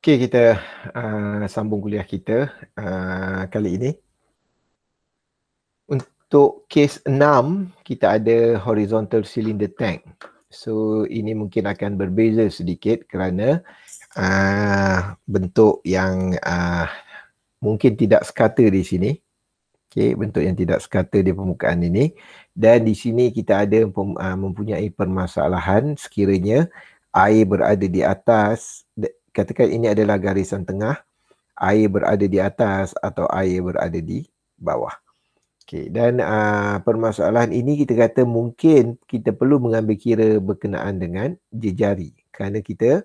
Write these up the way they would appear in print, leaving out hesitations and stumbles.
Okey, kita sambung kuliah kita kali ini. Untuk kes 6, kita ada horizontal cylinder tank. So, ini mungkin akan berbeza sedikit kerana bentuk yang mungkin tidak sekata di sini. Okey, bentuk yang tidak sekata di permukaan ini. Dan di sini kita ada mempunyai permasalahan sekiranya air berada di atas, katakan ini adalah garisan tengah, air berada di atas atau air berada di bawah. Okey, dan permasalahan ini kita kata mungkin kita perlu mengambil kira berkenaan dengan jejari kerana kita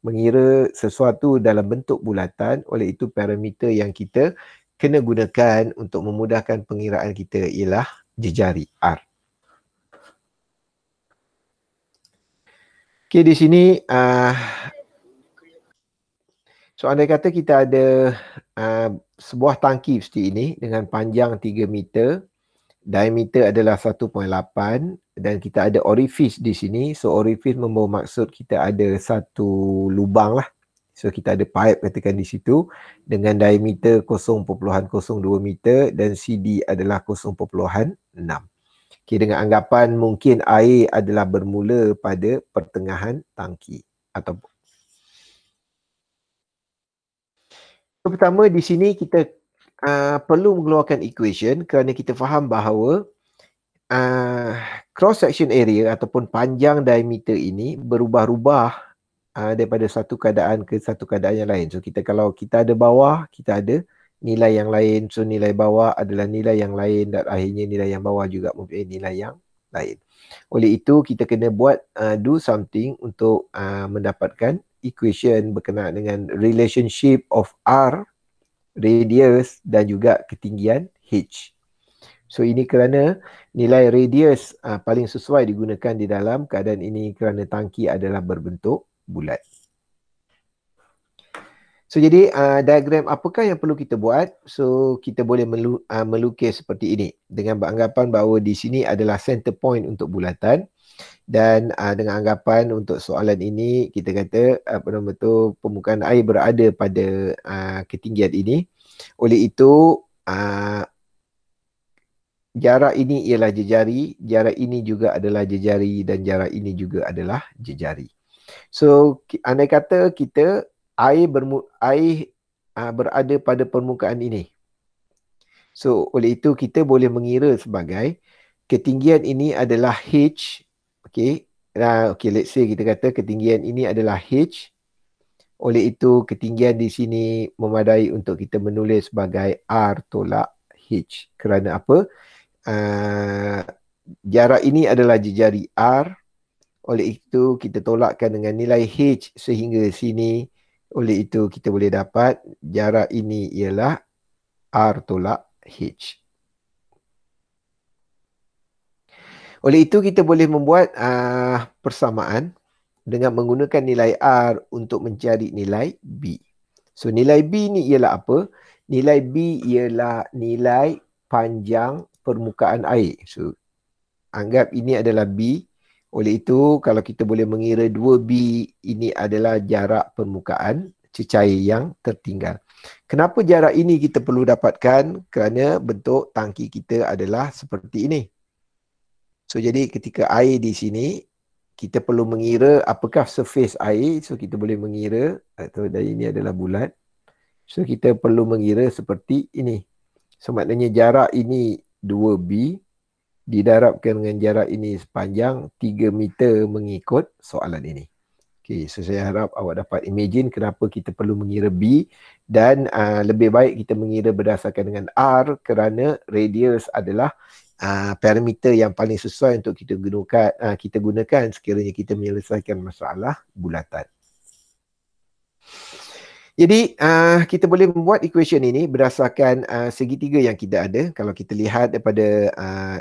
mengira sesuatu dalam bentuk bulatan, oleh itu parameter yang kita kena gunakan untuk memudahkan pengiraan kita ialah jejari R. Okey, di sini so andai kata kita ada sebuah tangki seperti ini dengan panjang 3 meter, diameter adalah 1.8 dan kita ada orifice di sini. So orifice membawa maksud kita ada satu lubang lah. So kita ada pipe katakan di situ dengan diameter 0.02 meter dan CD adalah 0.6. Okay, dengan anggapan mungkin air adalah bermula pada pertengahan tangki atau pertama di sini kita perlu mengeluarkan equation kerana kita faham bahawa cross section area ataupun panjang diameter ini berubah-ubah daripada satu keadaan ke satu keadaan yang lain. So kalau kita ada bawah, kita ada nilai yang lain. So nilai bawah adalah nilai yang lain dan akhirnya nilai yang bawah juga mempunyai nilai yang lain. Oleh itu kita kena buat do something untuk mendapatkan equation berkenaan dengan relationship of R, radius dan juga ketinggian H. So ini kerana nilai radius paling sesuai digunakan di dalam keadaan ini kerana tangki adalah berbentuk bulat. So jadi diagram apakah yang perlu kita buat? So kita boleh melukis seperti ini dengan beranggapan bahawa di sini adalah center point untuk bulatan dan dengan anggapan untuk soalan ini kita kata permukaan air berada pada ketinggian ini. Oleh itu jarak ini ialah jejari, jarak ini juga adalah jejari dan jarak ini juga adalah jejari. So andai kata kita air berada pada permukaan ini. So oleh itu kita boleh mengira sebagai ketinggian ini adalah H. Okey. Okay, let's say kita kata ketinggian ini adalah H. Oleh itu ketinggian di sini memadai untuk kita menulis sebagai R tolak H. Kerana apa? Jarak ini adalah jejari R. Oleh itu kita tolakkan dengan nilai H sehingga sini. Oleh itu kita boleh dapat jarak ini ialah R tolak H. Oleh itu kita boleh membuat persamaan dengan menggunakan nilai R untuk mencari nilai B. So nilai B ni ialah apa? Nilai B ialah nilai panjang permukaan air. So anggap ini adalah B. Oleh itu, kalau kita boleh mengira 2B, ini adalah jarak permukaan cecair yang tertinggal. Kenapa jarak ini kita perlu dapatkan? Kerana bentuk tangki kita adalah seperti ini. So, jadi ketika air di sini, kita perlu mengira apakah surface air. So, kita boleh mengira, atau dari ini adalah bulat. So, kita perlu mengira seperti ini. So, maknanya jarak ini 2B. Didarabkan dengan jarak ini sepanjang 3 meter mengikut soalan ini. Okay, so saya harap awak dapat imagine kenapa kita perlu mengira B dan lebih baik kita mengira berdasarkan dengan R kerana radius adalah parameter yang paling sesuai untuk kita gunakan sekiranya kita menyelesaikan masalah bulatan. Jadi kita boleh membuat equation ini berdasarkan segitiga yang kita ada. Kalau kita lihat daripada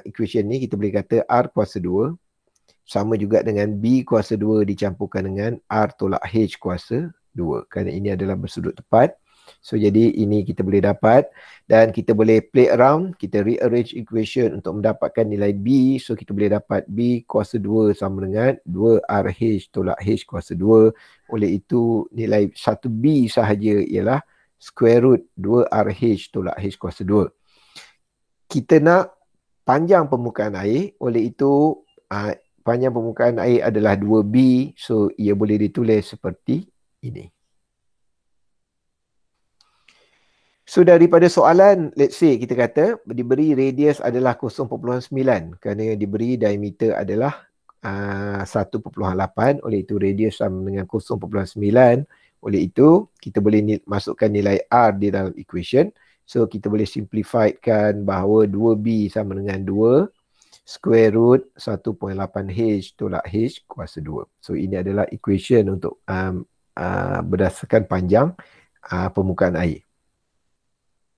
equation ni, kita boleh kata R kuasa 2 sama juga dengan B kuasa 2 dicampurkan dengan R tolak H kuasa 2. Kerana ini adalah bersudut tepat. So jadi ini kita boleh dapat dan kita boleh play around, kita rearrange equation untuk mendapatkan nilai B. So kita boleh dapat B kuasa 2 sama dengan 2RH tolak H kuasa 2. Oleh itu nilai 1B sahaja ialah square root 2RH tolak H kuasa 2. Kita nak panjang permukaan air, oleh itu panjang permukaan air adalah 2B. So ia boleh ditulis seperti ini. So daripada soalan, let's say kita kata diberi radius adalah 0.9 kerana diberi diameter adalah 1.8, oleh itu radius sama dengan 0.9. Oleh itu kita boleh masukkan nilai R di dalam equation. So kita boleh simplifiedkan bahawa 2B sama dengan 2 square root 1.8H tolak H kuasa 2. So ini adalah equation untuk berdasarkan panjang permukaan air.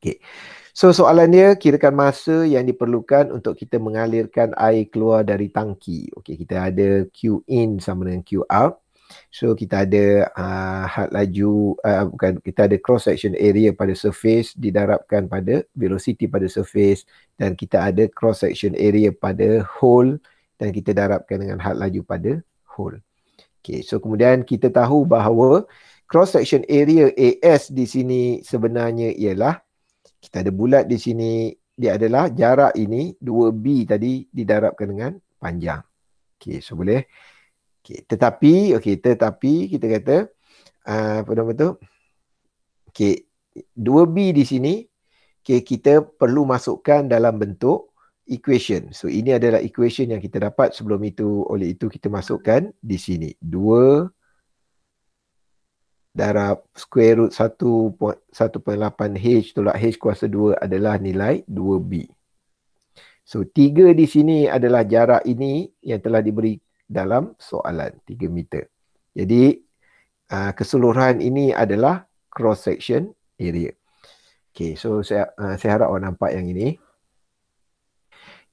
Okay. So soalan dia, kirakan masa yang diperlukan untuk kita mengalirkan air keluar dari tangki. Okay, kita ada Q in sama dengan Q out. So kita ada had laju, kita ada cross section area pada surface didarabkan pada velocity pada surface, dan kita ada cross section area pada hole dan kita darabkan dengan had laju pada hole. Okay, so kemudian kita tahu bahawa cross section area AS di sini sebenarnya ialah, kita ada bulat di sini, dia adalah jarak ini 2B tadi didarabkan dengan panjang. Okey, so boleh. Okey, tetapi kita kata apa nama tu? Okey, 2B di sini kita perlu masukkan dalam bentuk equation. So ini adalah equation yang kita dapat sebelum itu, oleh itu kita masukkan di sini. 2 darab square root 1.8H tolak H kuasa 2 adalah nilai 2B. So 3 di sini adalah jarak ini yang telah diberi dalam soalan, 3 meter. Jadi keseluruhan ini adalah cross section area. Okay, so saya harap awak nampak yang ini.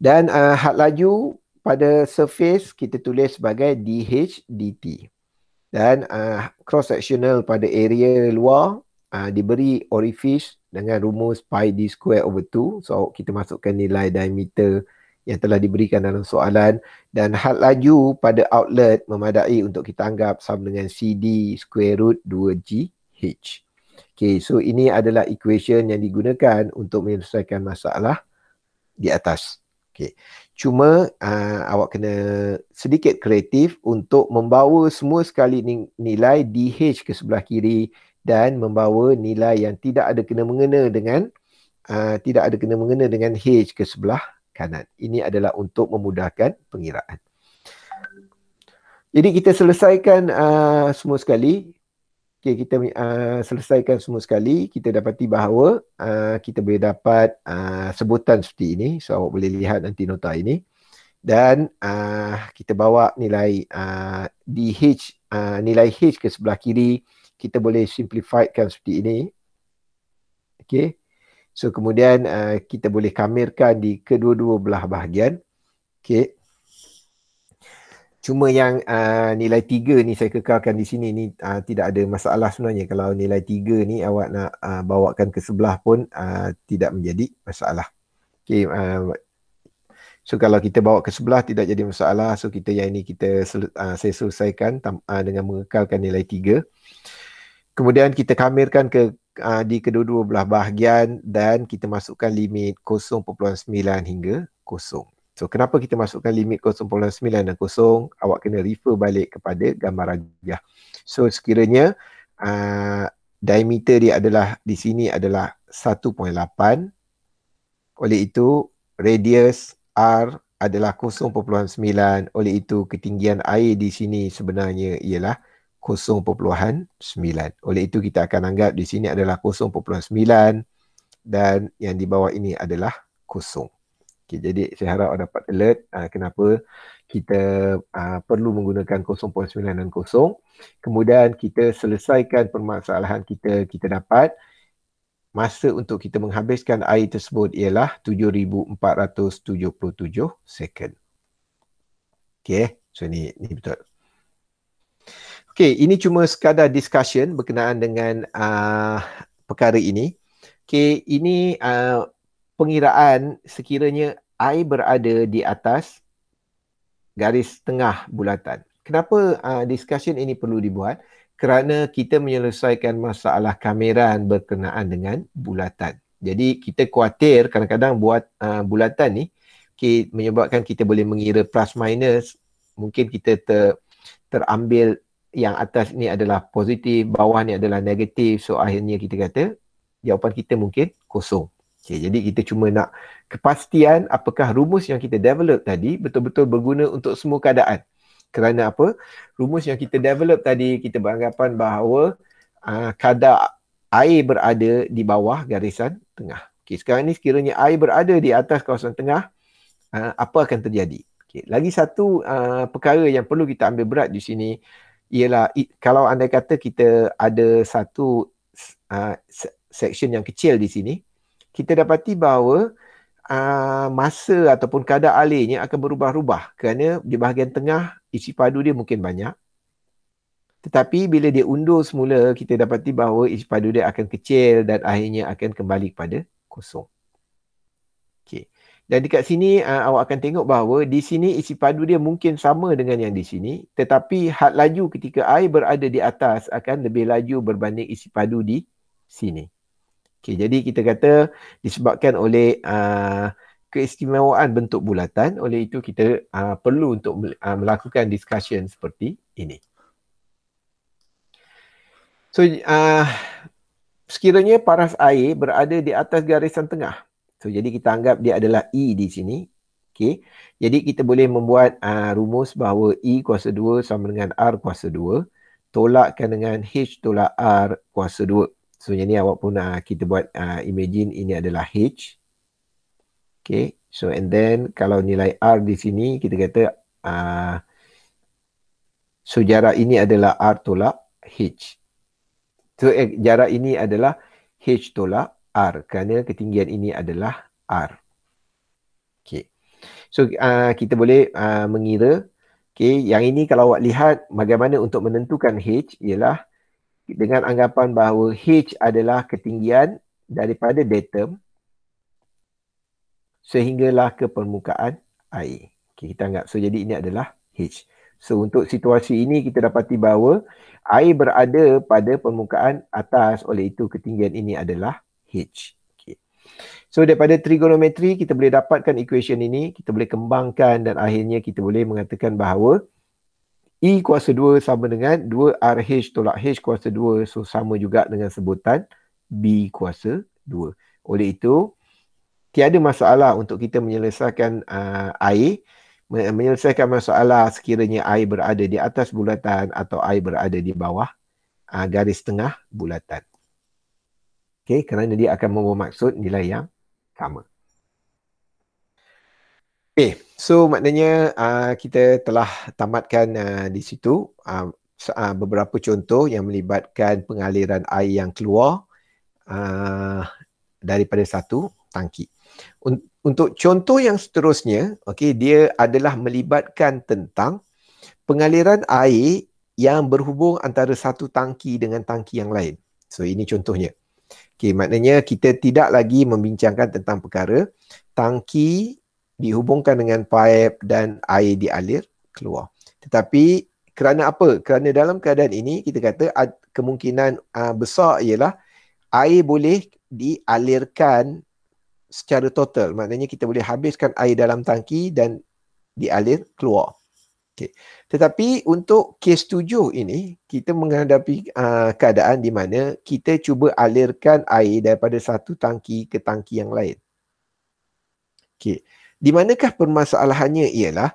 Dan had laju pada surface kita tulis sebagai DH dt. Dan cross sectional pada area luar diberi orifice dengan rumus pi d square over 2. So kita masukkan nilai diameter yang telah diberikan dalam soalan, dan had laju pada outlet memadai untuk kita anggap sama dengan CD square root 2GH. Okay, so ini adalah equation yang digunakan untuk menyelesaikan masalah di atas. Okay. Cuma awak kena sedikit kreatif untuk membawa semua sekali nilai DH ke sebelah kiri dan membawa nilai yang tidak ada kena-mengena dengan H ke sebelah kanan. Ini adalah untuk memudahkan pengiraan. Jadi kita selesaikan semua sekali. Okay, kita selesaikan semua sekali, kita dapati bahawa kita boleh dapat sebutan seperti ini. So awak boleh lihat nanti nota ini. Dan kita bawa nilai DH, nilai H ke sebelah kiri, kita boleh simplifiedkan seperti ini. Okay. So kemudian kita boleh kamirkan di kedua-dua belah bahagian. Okay. Cuma yang nilai 3 ni saya kekalkan di sini ni tidak ada masalah sebenarnya. Kalau nilai 3 ni awak nak bawakan ke sebelah pun tidak menjadi masalah. Okay, so kalau kita bawa ke sebelah tidak jadi masalah. So kita yang ini saya selesaikan dengan mengekalkan nilai 3. Kemudian kita kamirkan di kedua-dua belah bahagian dan kita masukkan limit 0.9 hingga 0. So kenapa kita masukkan limit 0.9 dan 0? Awak kena refer balik kepada gambar rajah. So sekiranya diameter dia adalah di sini adalah 1.8. Oleh itu radius R adalah 0.9. Oleh itu ketinggian air di sini sebenarnya ialah 0.9. Oleh itu kita akan anggap di sini adalah 0.9 dan yang di bawah ini adalah 0. Okay, jadi saya harap awak dapat alert kenapa kita perlu menggunakan 0.9 dan 0. Kemudian kita selesaikan permasalahan kita dapat masa untuk kita menghabiskan air tersebut ialah 7,477 second. Okay, so ni betul. Okay, ini cuma sekadar discussion berkenaan dengan perkara ini. Okay, ini pengiraan sekiranya air berada di atas garis tengah bulatan. Kenapa discussion ini perlu dibuat? Kerana kita menyelesaikan masalah kameran berkenaan dengan bulatan. Jadi kita khawatir kadang-kadang buat bulatan ni menyebabkan kita boleh mengira plus minus. Mungkin kita terambil yang atas ni adalah positif, bawah ni adalah negatif. So akhirnya kita kata jawapan kita mungkin kosong. Okay, jadi kita cuma nak kepastian apakah rumus yang kita develop tadi betul-betul berguna untuk semua keadaan. Kerana apa? Rumus yang kita develop tadi, kita beranggapan bahawa kadar air berada di bawah garisan tengah. Okay, sekarang ni sekiranya air berada di atas kawasan tengah, apa akan terjadi? Okay, lagi satu perkara yang perlu kita ambil berat di sini ialah kalau anda kata kita ada satu section yang kecil di sini, kita dapati bahawa masa ataupun kadar alirnya akan berubah-ubah kerana di bahagian tengah isi padu dia mungkin banyak. Tetapi bila dia undur semula, kita dapati bahawa isi padu dia akan kecil dan akhirnya akan kembali kepada kosong. Okay. Dan dekat sini awak akan tengok bahawa di sini isi padu dia mungkin sama dengan yang di sini, tetapi had laju ketika air berada di atas akan lebih laju berbanding isi padu di sini. Okay, jadi kita kata disebabkan oleh keistimewaan bentuk bulatan, oleh itu kita perlu untuk melakukan discussion seperti ini. So, sekiranya paras air berada di atas garisan tengah. So, jadi kita anggap dia adalah E di sini. Okay. Jadi kita boleh membuat rumus bahawa E kuasa 2 sama dengan R kuasa 2. Tolakkan dengan H tolak R kuasa 2. So, yang ni awak pun kita buat imagine ini adalah H. Okay. So, and then kalau nilai R di sini, kita kata so jarak ini adalah R tolak H. So, jarak ini adalah H tolak R kerana ketinggian ini adalah R. Okay. So, kita boleh mengira. Okay. Yang ini kalau awak lihat bagaimana untuk menentukan H ialah dengan anggapan bahawa H adalah ketinggian daripada datum sehinggalah ke permukaan air. Okay, kita anggap. So, jadi ini adalah H. So, untuk situasi ini kita dapati bahawa air berada pada permukaan atas, oleh itu ketinggian ini adalah H. Okay. So, daripada trigonometri kita boleh dapatkan equation ini, kita boleh kembangkan dan akhirnya kita boleh mengatakan bahawa E kuasa 2 sama dengan 2RH tolak H kuasa 2. So, sama juga dengan sebutan B kuasa 2. Oleh itu, tiada masalah untuk kita menyelesaikan air, menyelesaikan masalah sekiranya air berada di atas bulatan atau air berada di bawah garis tengah bulatan. Okay, kerana dia akan membawa maksud nilai yang sama. Okay, so maknanya kita telah tamatkan di situ beberapa contoh yang melibatkan pengaliran air yang keluar daripada satu tangki. Untuk contoh yang seterusnya, okay, dia adalah melibatkan tentang pengaliran air yang berhubung antara satu tangki dengan tangki yang lain. So, ini contohnya. Okay, maknanya kita tidak lagi membincangkan tentang perkara tangki dihubungkan dengan pipe dan air dialir keluar. Tetapi kerana apa? Kerana dalam keadaan ini kita kata kemungkinan besar ialah air boleh dialirkan secara total. Maknanya kita boleh habiskan air dalam tangki dan dialir keluar. Okay. Tetapi untuk kes 7 ini, kita menghadapi keadaan di mana kita cuba alirkan air daripada satu tangki ke tangki yang lain. Okay. Di manakah permasalahannya ialah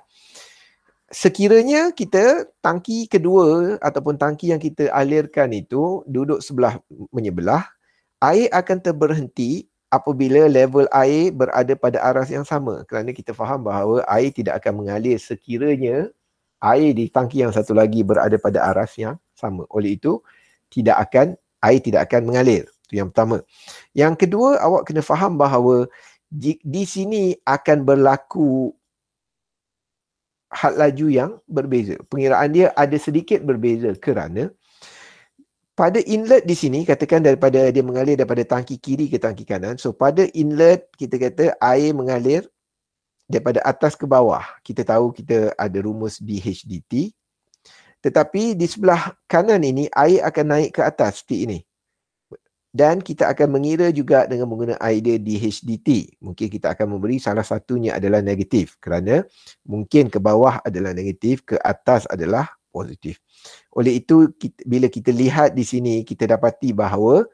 sekiranya kita tangki kedua ataupun tangki yang kita alirkan itu duduk sebelah menyebelah, air akan terberhenti apabila level air berada pada aras yang sama. Kerana kita faham bahawa air tidak akan mengalir sekiranya air di tangki yang satu lagi berada pada aras yang sama. Oleh itu, air tidak akan mengalir. Itu yang pertama. Yang kedua, awak kena faham bahawa di sini akan berlaku had laju yang berbeza. Pengiraan dia ada sedikit berbeza kerana pada inlet di sini, katakan daripada dia mengalir daripada tangki kiri ke tangki kanan. So pada inlet kita kata air mengalir daripada atas ke bawah. Kita tahu kita ada rumus dHdt. Tetapi di sebelah kanan ini air akan naik ke atas seperti ini. Dan kita akan mengira juga dengan menggunakan idea dHdt. Mungkin kita akan memberi salah satunya adalah negatif. Kerana mungkin ke bawah adalah negatif, ke atas adalah positif. Oleh itu, bila kita lihat di sini, kita dapati bahawa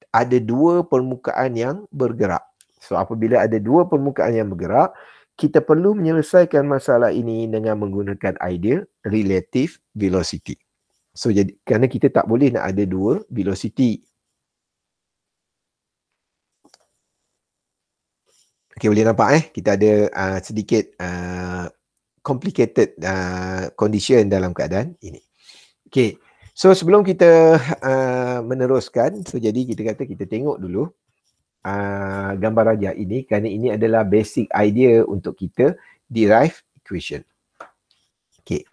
ada dua permukaan yang bergerak. So, apabila ada dua permukaan yang bergerak, kita perlu menyelesaikan masalah ini dengan menggunakan idea relative velocity. So, jadi kerana kita tak boleh nak ada dua velocity. Okay, boleh nampak kita ada sedikit complicated condition dalam keadaan ini. Okay, so sebelum kita meneruskan, so jadi kita tengok dulu gambar rajah ini, kerana ini adalah basic idea untuk kita derive equation. Okay,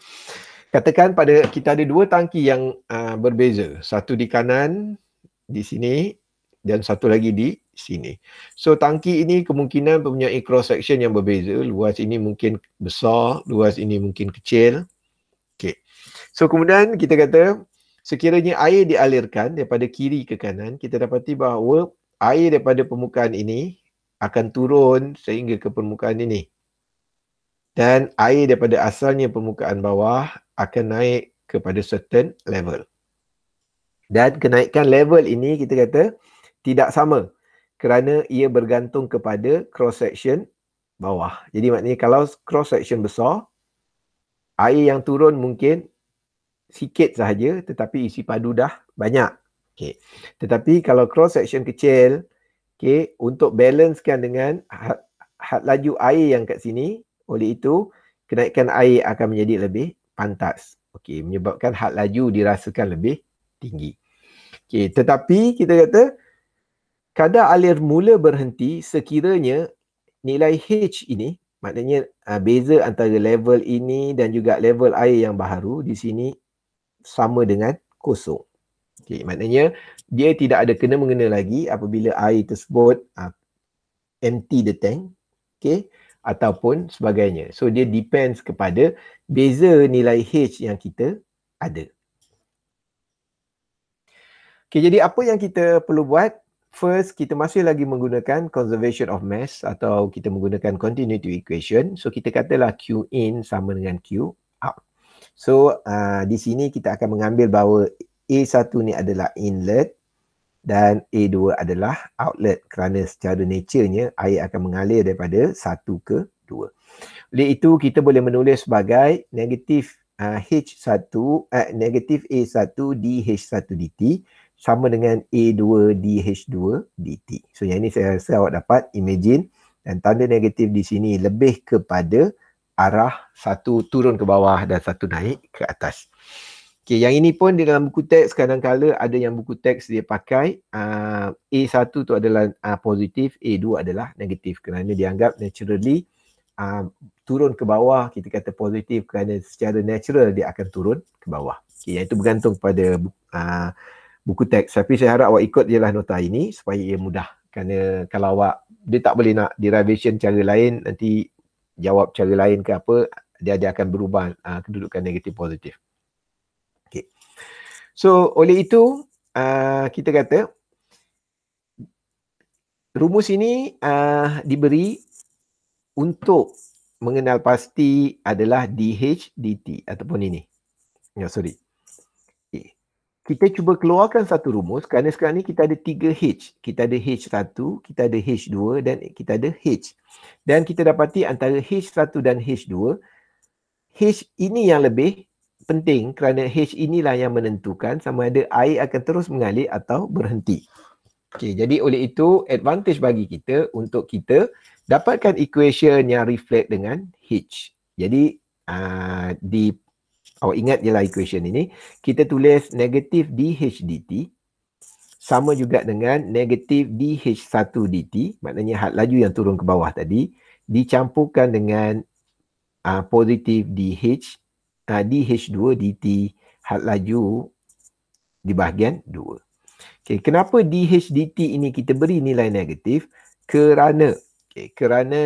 katakan pada kita ada dua tangki yang berbeza, satu di kanan di sini dan satu lagi di sini. So tangki ini kemungkinan mempunyai cross section yang berbeza. Luas ini mungkin besar, luas ini mungkin kecil. Okay. So kemudian kita kata sekiranya air dialirkan daripada kiri ke kanan, kita dapati bahawa air daripada permukaan ini akan turun sehingga ke permukaan ini. Dan air daripada asalnya permukaan bawah akan naik kepada certain level. Dan kenaikan level ini kita kata tidak sama kerana ia bergantung kepada cross section bawah. Jadi maknanya kalau cross section besar, air yang turun mungkin sikit sahaja tetapi isi padu dah banyak. Okay. Tetapi kalau cross section kecil, okay, untuk balancekan dengan had laju air yang kat sini, oleh itu kenaikan air akan menjadi lebih pantas. Okay, menyebabkan had laju dirasakan lebih tinggi. Okay, tetapi kita kata kadar alir mula berhenti sekiranya nilai H ini, maknanya beza antara level ini dan juga level air yang baharu di sini sama dengan kosong. Okay, maknanya dia tidak ada kena-mengena lagi apabila air tersebut empty the tank, okay, ataupun sebagainya. So dia depends kepada beza nilai H yang kita ada. Okay, jadi apa yang kita perlu buat? First, kita masih lagi menggunakan conservation of mass atau kita menggunakan continuity equation. So kita katalah Q in sama dengan Q out. So di sini kita akan mengambil bahawa A1 ni adalah inlet dan A2 adalah outlet kerana secara nature-nya air akan mengalir daripada 1 ke 2. Oleh itu kita boleh menulis sebagai negatif H1 negatif A1 dH1 dt sama dengan A2 dH2 dt. So yang ini saya rasa awak dapat imagine, dan tanda negatif di sini lebih kepada arah satu turun ke bawah dan satu naik ke atas. Okay, yang ini pun di dalam buku teks kadang-kala ada yang buku teks dia pakai A1 tu adalah positif, A2 adalah negatif kerana dianggap naturally turun ke bawah, kita kata positif kerana secara natural dia akan turun ke bawah. Okay, yang itu bergantung pada buku teks. Tapi saya harap awak ikut je lah nota ini supaya ia mudah. Kerana kalau awak, dia tak boleh nak derivation cara lain, nanti jawab cara lain ke apa, dia akan berubah kedudukan negatif positif. Okay. So oleh itu kita kata rumus ini diberi untuk mengenal pasti adalah dH dt ataupun ini. Sorry. Okay. Kita cuba keluarkan satu rumus kerana sekarang ni kita ada 3 H. Kita ada H1, kita ada H2 dan kita ada H. Dan kita dapati antara H1 dan H2, H ini yang lebih penting kerana H inilah yang menentukan sama ada air akan terus mengalir atau berhenti. Okay, jadi oleh itu advantage bagi kita untuk kita dapatkan equation yang reflect dengan H. Jadi awak ingat je lah equation ini. Kita tulis negatif dH dt sama juga dengan negatif dH1 dt. Maknanya had laju yang turun ke bawah tadi dicampurkan dengan positif dH dH2 dt had laju di bahagian 2. Okay, kenapa DH/dt ini kita beri nilai negatif? Kerana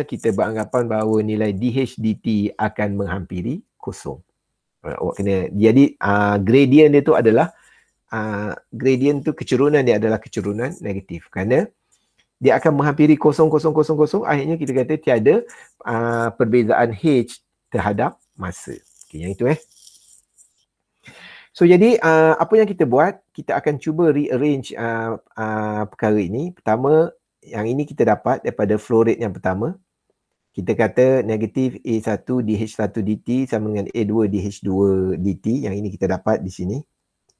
kita beranggapan bahawa nilai DH/dt akan menghampiri kosong. Awak kena, jadi gradient dia tu adalah gradient tu, kecerunan dia adalah kecerunan negatif, kerana dia akan menghampiri kosong, akhirnya kita kata tiada perbezaan H terhadap masa. Okay, yang itu So jadi apa yang kita buat, kita akan cuba rearrange perkara ini. Pertama, yang ini kita dapat daripada flow rate yang pertama. Kita kata negatif A1 DH1 dt sama dengan A2 DH2 dt. Yang ini kita dapat di sini.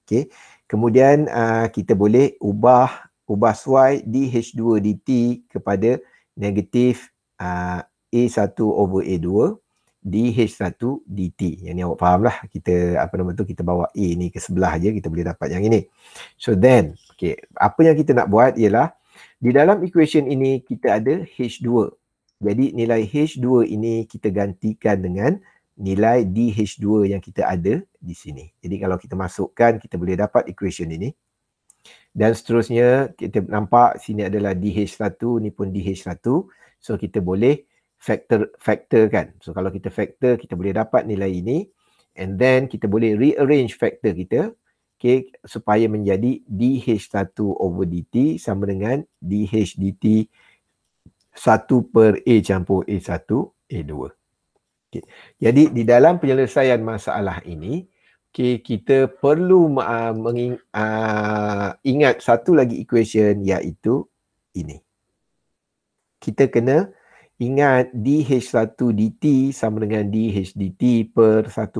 Okay. Kemudian kita boleh ubah Y DH2 dt kepada negatif A1 over A2 DH1 dt. Yang ni awak faham lah. Kita kita bawa A ni ke sebelah je, kita boleh dapat yang ini. So then, okay, apa yang kita nak buat ialah di dalam equation ini kita ada H2. Jadi nilai H2 ini kita gantikan dengan nilai DH2 yang kita ada di sini. Jadi kalau kita masukkan, kita boleh dapat equation ini. Dan seterusnya kita nampak sini adalah DH1, ni pun DH1. So kita boleh factor kan. So kalau kita factor, kita boleh dapat nilai ini, and then kita boleh rearrange factor kita, okay, supaya menjadi DH1 over dt sama dengan DH dt 1 per A campur A1 A2. Okay. Jadi di dalam penyelesaian masalah ini, okay, kita perlu ingat satu lagi equation, iaitu ini. Kita kena ingat DH1 dt sama dengan DH dt per 1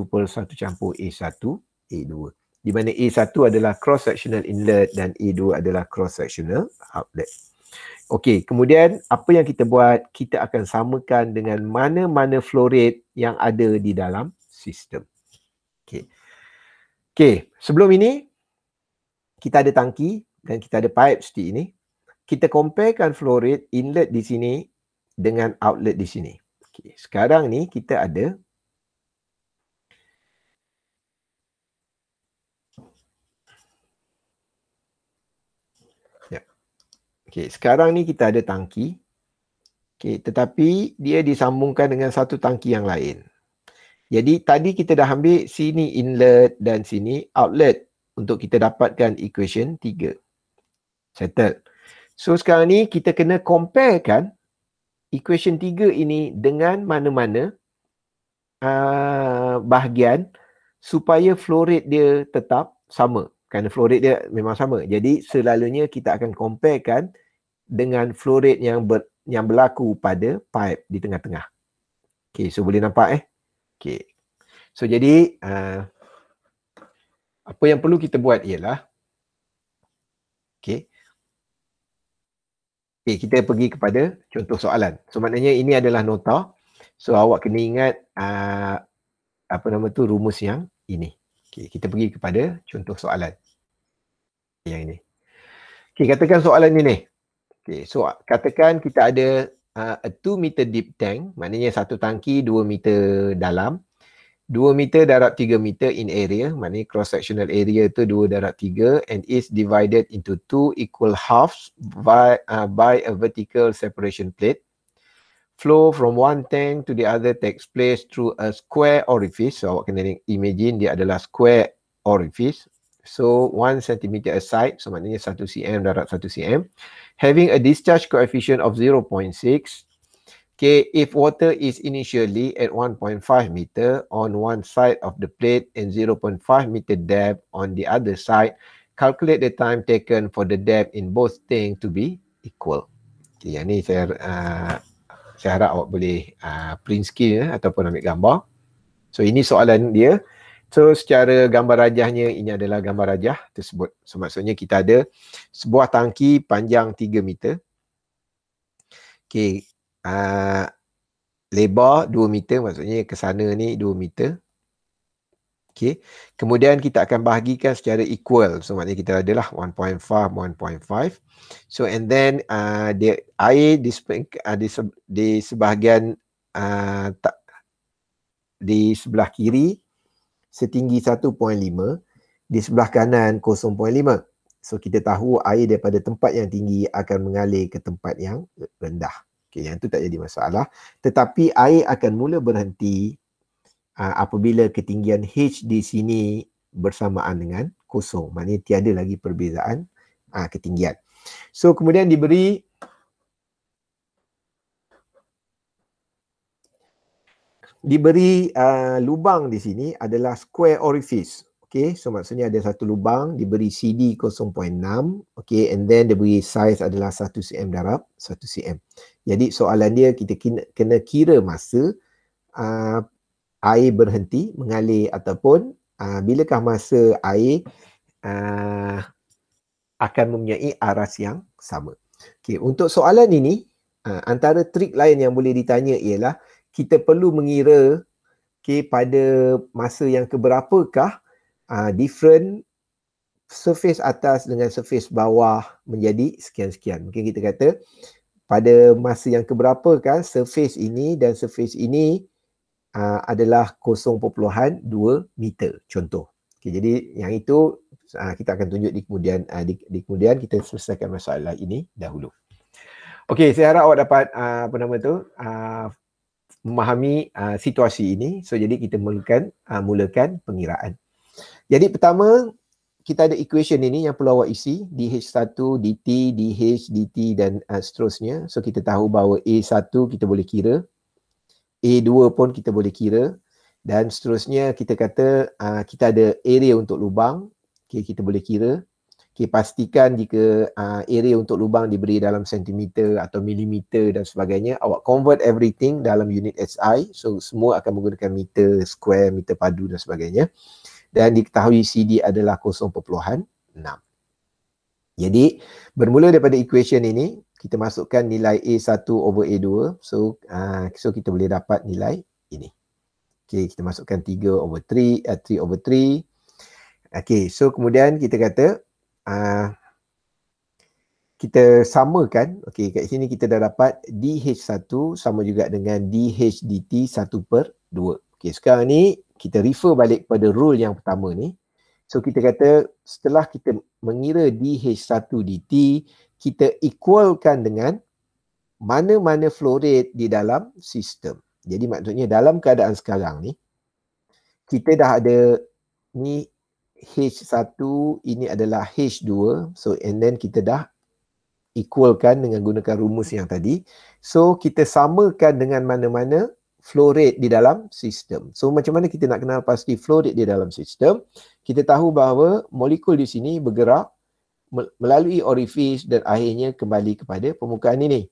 campur A1 A2. Di mana A1 adalah cross-sectional inlet dan A2 adalah cross-sectional outlet. Okey, kemudian apa yang kita buat? Kita akan samakan dengan mana-mana flow rate yang ada di dalam sistem. Okey, sebelum ini kita ada tangki dan kita ada pipe seperti ini. Kita comparekan flow rate inlet di sini dengan outlet di sini. Okay. Sekarang ni kita ada sekarang ni kita ada tangki. Okay, tetapi dia disambungkan dengan satu tangki yang lain. Jadi tadi kita dah ambil sini inlet dan sini outlet untuk kita dapatkan equation 3. Settle. So sekarang ni kita kena comparekan equation 3 ini dengan mana-mana bahagian supaya flow rate dia tetap sama. Kerana flow rate dia memang sama. Jadi selalunya kita akan comparekan dengan flow rate yang berlaku pada pipe di tengah-tengah. Okay, so boleh nampak Okay. So jadi apa yang perlu kita buat ialah Okay, kita pergi kepada contoh soalan. So maknanya ini adalah nota. So awak kena ingat rumus yang ini. Okay, kita pergi kepada contoh soalan yang ini. Okay, katakan soalan ini. Okay, so katakan kita ada a 2 meter deep tank, maknanya satu tangki 2 meter dalam, 2 meter darab 3 meter in area, maknanya cross-sectional area tu 2 darab 3, and is divided into 2 equal halves by a vertical separation plate. Flow from one tank to the other takes place through a square orifice. So awak kena imagine dia adalah square orifice. So 1 cm a side, so maknanya 1 cm darab 1 cm. Having a discharge coefficient of 0.6. Okay, if water is initially at 1.5 meter on one side of the plate and 0.5 meter depth on the other side, calculate the time taken for the depth in both tanks to be equal. Okay, yang ni saya harap awak boleh print screen ataupun ambil gambar. So ini soalan dia. So secara gambar rajahnya, ini adalah gambar rajah tersebut. So maksudnya kita ada sebuah tangki panjang 3 meter. Okay, lebar 2 meter, maksudnya ke sana ni 2 meter. Okay, kemudian kita akan bahagikan secara equal. So maknanya kita adalah 1.5, 1.5. So and then air di sebahagian di sebelah kiri setinggi 1.5, Di sebelah kanan 0.5. So kita tahu air daripada tempat yang tinggi akan mengalir ke tempat yang rendah. Okay, yang tu tak jadi masalah. Tetapi air akan mula berhenti apabila ketinggian H di sini bersamaan dengan kosong. Maknanya tiada lagi perbezaan ketinggian. So kemudian diberi lubang di sini adalah square orifice. Okay, so maksudnya ada satu lubang diberi CD 0.6. Okay, and then diberi size adalah 1 cm darab 1 cm. Jadi soalan dia kita kena kira masa air berhenti mengalir ataupun bilakah masa air akan mempunyai aras yang sama. Okay, untuk soalan ini antara trik lain yang boleh ditanya ialah kita perlu mengira pada masa yang keberapakah different surface atas dengan surface bawah menjadi sekian-sekian. Mungkin kita kata pada masa yang keberapakah surface ini dan surface ini adalah 0.2 meter contoh. Okay, jadi yang itu kita akan tunjuk di kemudian kita selesaikan masalah ini dahulu. Okey, saya harap awak dapat memahami situasi ini. So jadi kita mulakan pengiraan. Jadi pertama kita ada equation ini yang perlu awak isi, dH1 dt, dH dt dan seterusnya. So kita tahu bahawa A1 kita boleh kira, A2 pun kita boleh kira dan seterusnya kita kata kita ada area untuk lubang. Okay, kita boleh kira. Okay, pastikan jika area untuk lubang diberi dalam sentimeter atau milimeter dan sebagainya, awak convert everything dalam unit SI. So semua akan menggunakan meter square, meter padu dan sebagainya. Dan diketahui CD adalah 0.6. Jadi bermula daripada equation ini, kita masukkan nilai A1 over A2. So kita boleh dapat nilai ini. Okay, kita masukkan 3 over 3. Okay, so kemudian kita kata kita samakan. Okay, kat sini kita dah dapat DH1 sama juga dengan DH dt 1/2. Okay, sekarang ni kita refer balik pada rule yang pertama ni. So kita kata setelah kita mengira DH1 dt, kita equalkan dengan mana-mana flow rate di dalam sistem. Jadi maksudnya dalam keadaan sekarang ni, kita dah ada ni H1, ini adalah H2. So and then kita dah equalkan dengan gunakan rumus yang tadi. So kita samakan dengan mana-mana flow rate di dalam sistem. So macam mana kita nak kenal pasti flow rate di dalam sistem? Kita tahu bahawa molekul di sini bergerak melalui orifice dan akhirnya kembali kepada permukaan ini.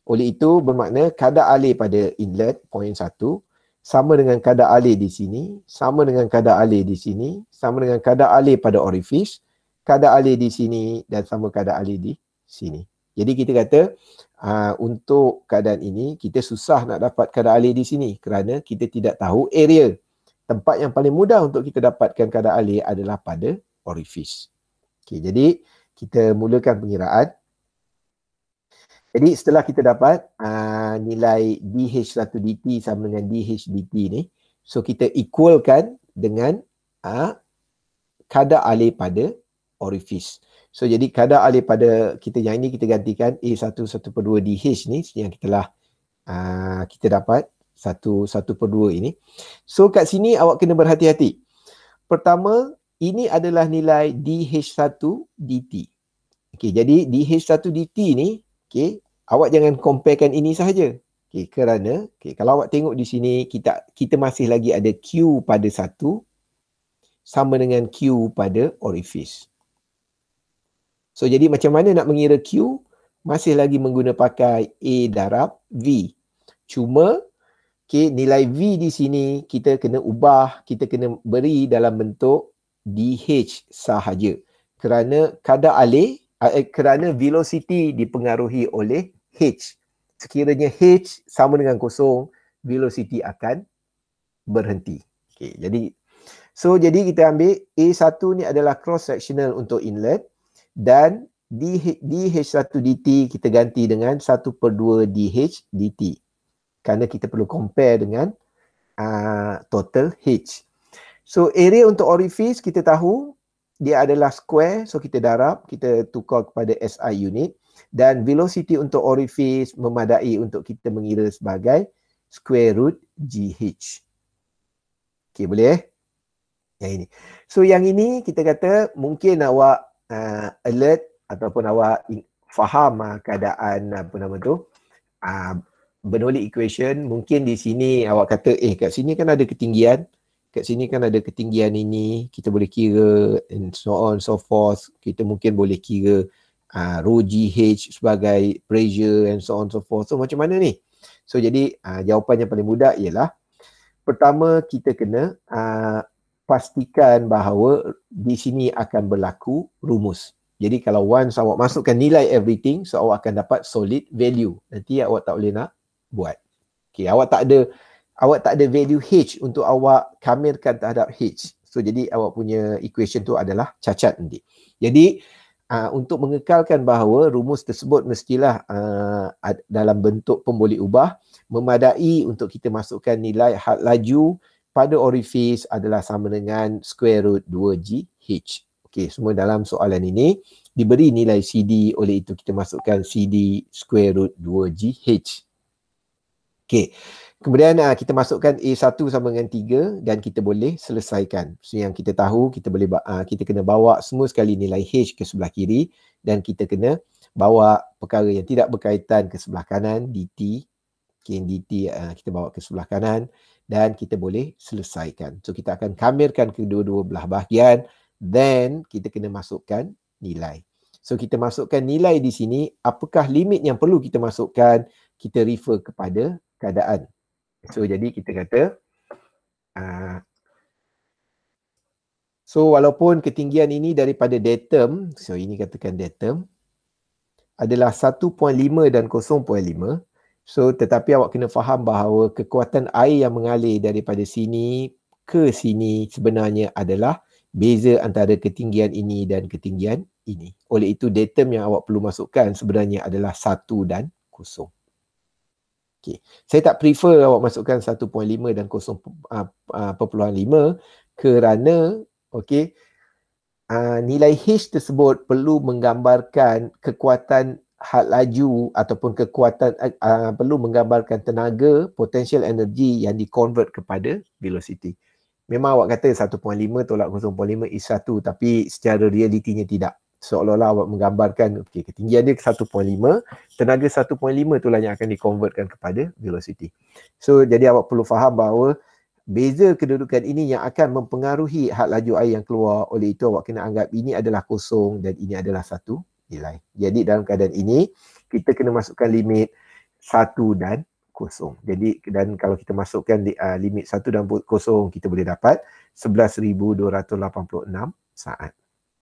Oleh itu bermakna kadar alir pada inlet point 1 sama dengan kadar alir di sini, sama dengan kadar alir di sini, sama dengan kadar alir pada orifice, kadar alir di sini dan sama kadar alir di sini. Jadi kita kata untuk keadaan ini kita susah nak dapat kadar alir di sini kerana kita tidak tahu area. Tempat yang paling mudah untuk kita dapatkan kadar alir adalah pada orifice. Okey, jadi kita mulakan pengiraan. Jadi setelah kita dapat nilai dH1 dt sama dengan dH dt ni, so kita equalkan dengan kadar alir pada orifice. So jadi kadar alir pada kita yang ini kita gantikan A1 1/2 dH ni yang kita dapat 1/2 ini. So kat sini awak kena berhati-hati. Pertama, ini adalah nilai dH1 dt. Okey, jadi dH1 dt ni, okey, awak jangan comparekan ini sahaja. Okey, kerana kalau awak tengok di sini kita masih lagi ada Q pada 1 sama dengan Q pada orifice. So jadi macam mana nak mengira Q? Masih lagi menggunakan pakai A darab V. Cuma nilai V di sini kita kena ubah, kita kena beri dalam bentuk DH sahaja. Kerana kadar alir, kerana velocity dipengaruhi oleh H. Sekiranya H sama dengan kosong, velocity akan berhenti. Okay, jadi kita ambil A1 ni adalah cross sectional untuk inlet dan DH1 dt kita ganti dengan 1/2 DH dt. Kerana kita perlu compare dengan total H. So area untuk orifice kita tahu dia adalah square, so kita darab, kita tukar kepada SI unit, dan velocity untuk orifice memadai untuk kita mengira sebagai square root GH. Okey, boleh? Yang ini. So yang ini kita kata mungkin awak alert ataupun awak faham keadaan apa nama tu, Bernoulli equation. Mungkin di sini awak kata kat sini kan ada ketinggian, kat sini kan ada ketinggian ini, kita boleh kira and so on so forth. Kita mungkin boleh kira rho GH sebagai pressure and so on so forth. So macam mana ni? So jadi jawapan yang paling mudah ialah pertama kita kena pastikan bahawa di sini akan berlaku rumus. Jadi kalau once awak masukkan nilai everything, so awak akan dapat solid value. Nanti awak tak boleh nak buat. Okay, awak tak ada value H untuk awak kamirkan terhadap H. So jadi awak punya equation tu adalah cacat nanti. Jadi untuk mengekalkan bahawa rumus tersebut mestilah dalam bentuk pemboleh ubah, memadai untuk kita masukkan nilai had laju pada orifice adalah sama dengan square root 2GH. Okey, semua dalam soalan ini diberi nilai CD, oleh itu kita masukkan CD square root 2GH. Okey, kemudian kita masukkan A1 sama dengan 3 dan kita boleh selesaikan. So yang kita tahu, kita boleh kita kena bawa semua sekali nilai H ke sebelah kiri dan kita kena bawa perkara yang tidak berkaitan ke sebelah kanan, DT. Okay, DT kita bawa ke sebelah kanan dan kita boleh selesaikan. So kita akan kamirkan kedua-dua belah bahagian, then kita kena masukkan nilai. So kita masukkan nilai di sini, apakah limit yang perlu kita masukkan, kita refer kepada keadaan. So jadi kita kata so walaupun ketinggian ini daripada datum, so ini katakan datum adalah 1.5 dan 0.5. So tetapi awak kena faham bahawa kekuatan air yang mengalir daripada sini ke sini sebenarnya adalah beza antara ketinggian ini dan ketinggian ini. Oleh itu datum yang awak perlu masukkan sebenarnya adalah 1 dan 0. Okay. Saya tak prefer awak masukkan 1.5 dan 0.5 kerana okay, nilai H tersebut perlu menggambarkan kekuatan had laju ataupun kekuatan perlu menggambarkan tenaga, potential energy yang di-convert kepada velocity. Memang awak kata 1.5 tolak 0.5 is 1, tapi secara realitinya tidak. Seolah-olah awak menggambarkan okay, ketinggian dia 1.5, tenaga 1.5 itulah yang akan di-convertkan kepada velocity. So jadi awak perlu faham bahawa beza kedudukan ini yang akan mempengaruhi had laju air yang keluar. Oleh itu awak kena anggap ini adalah kosong dan ini adalah satu nilai. Jadi dalam keadaan ini kita kena masukkan limit 1 dan 0. Jadi dan kalau kita masukkan limit 1 dan 0, kita boleh dapat 11,286 saat.